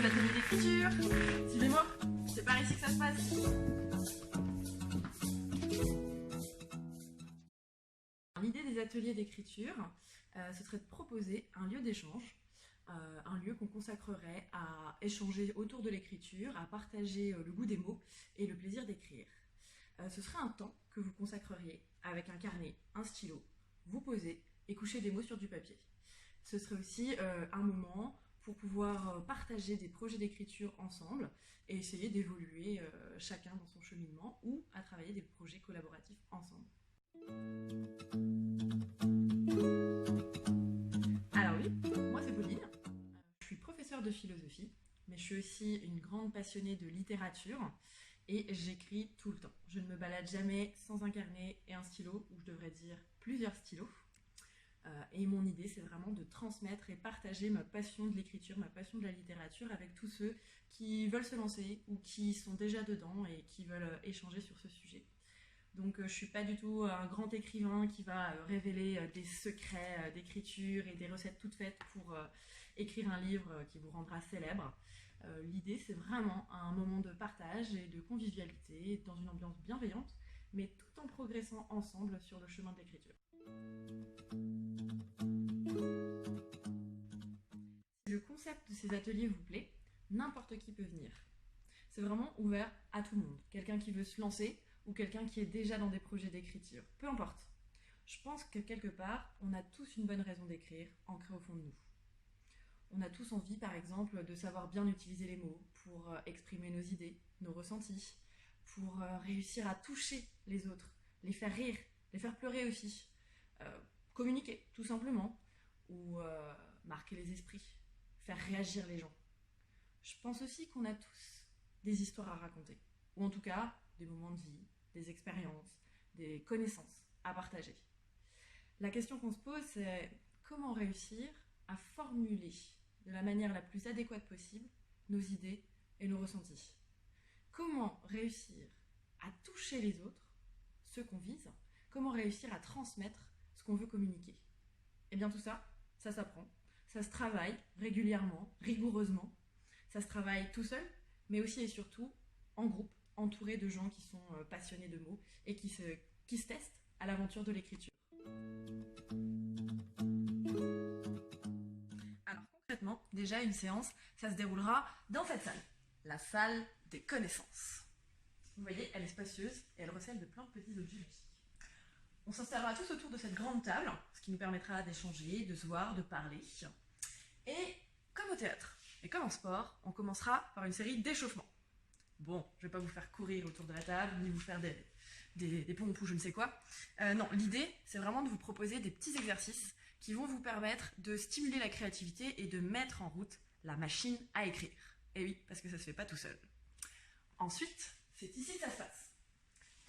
des ateliers d'écriture. Suivez-moi, c'est par ici que ça se passe. L'idée des ateliers d'écriture, ce serait de proposer un lieu d'échange, un lieu qu'on consacrerait à échanger autour de l'écriture, à partager le goût des mots et le plaisir d'écrire. Ce serait un temps que vous consacreriez avec un carnet, un stylo, vous poser et coucher des mots sur du papier. Ce serait aussi un moment pour pouvoir partager des projets d'écriture ensemble et essayer d'évoluer chacun dans son cheminement ou à travailler des projets collaboratifs ensemble. Alors oui, moi c'est Pauline, je suis professeure de philosophie, mais je suis aussi une grande passionnée de littérature et j'écris tout le temps. Je ne me balade jamais sans un carnet et un stylo, ou je devrais dire plusieurs stylos. Et mon idée, c'est vraiment de transmettre et partager ma passion de l'écriture, ma passion de la littérature avec tous ceux qui veulent se lancer ou qui sont déjà dedans et qui veulent échanger sur ce sujet. Donc je ne suis pas du tout un grand écrivain qui va révéler des secrets d'écriture et des recettes toutes faites pour écrire un livre qui vous rendra célèbre. L'idée, c'est vraiment un moment de partage et de convivialité dans une ambiance bienveillante, mais tout en progressant ensemble sur le chemin de l'écriture. Si le concept de ces ateliers vous plaît, n'importe qui peut venir. C'est vraiment ouvert à tout le monde. Quelqu'un qui veut se lancer ou quelqu'un qui est déjà dans des projets d'écriture. Peu importe. Je pense que quelque part, on a tous une bonne raison d'écrire, ancrée au fond de nous. On a tous envie, par exemple, de savoir bien utiliser les mots pour exprimer nos idées, nos ressentis, pour réussir à toucher les autres, les faire rire, les faire pleurer aussi, communiquer, tout simplement, ou marquer les esprits, faire réagir les gens. Je pense aussi qu'on a tous des histoires à raconter, ou en tout cas des moments de vie, des expériences, des connaissances à partager. La question qu'on se pose, c'est comment réussir à formuler de la manière la plus adéquate possible nos idées et nos ressentis. Comment réussir à toucher les autres, ceux qu'on vise, comment réussir à transmettre ce qu'on veut communiquer. Et bien tout ça, ça s'apprend, ça se travaille régulièrement, rigoureusement, ça se travaille tout seul, mais aussi et surtout en groupe, entouré de gens qui sont passionnés de mots et qui se testent à l'aventure de l'écriture. Alors concrètement, déjà une séance, ça se déroulera dans cette salle, la salle des connaissances. Vous voyez, elle est spacieuse et elle recèle de plein de petits objets magiques. On s'installera tous autour de cette grande table, ce qui nous permettra d'échanger, de se voir, de parler. Et comme au théâtre et comme en sport, on commencera par une série d'échauffements. Bon, je ne vais pas vous faire courir autour de la table, ni vous faire des pompes ou je ne sais quoi. Non, l'idée, c'est vraiment de vous proposer des petits exercices qui vont vous permettre de stimuler la créativité et de mettre en route la machine à écrire. Et oui, parce que ça ne se fait pas tout seul. Ensuite, c'est ici que ça se passe.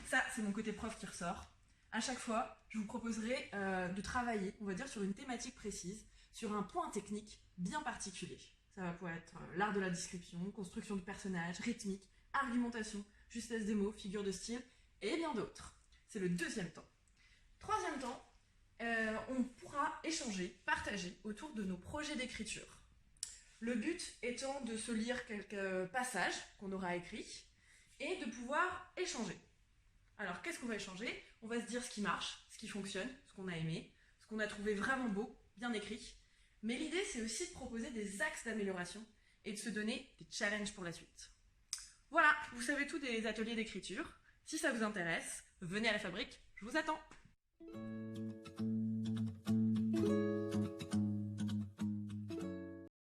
Ça, c'est mon côté prof qui ressort. À chaque fois, je vous proposerai de travailler, on va dire, sur une thématique précise, sur un point technique bien particulier. Ça va pouvoir être l'art de la description, construction de personnages, rythmique, argumentation, justesse des mots, figure de style, et bien d'autres. C'est le deuxième temps. Troisième temps, on pourra échanger, partager autour de nos projets d'écriture. Le but étant de se lire quelques passages qu'on aura écrits et de pouvoir échanger. Alors, qu'est-ce qu'on va échanger? On va se dire ce qui marche, ce qui fonctionne, ce qu'on a aimé, ce qu'on a trouvé vraiment beau, bien écrit. Mais l'idée, c'est aussi de proposer des axes d'amélioration et de se donner des challenges pour la suite. Voilà, vous savez tout des ateliers d'écriture. Si ça vous intéresse, venez à la fabrique, je vous attends.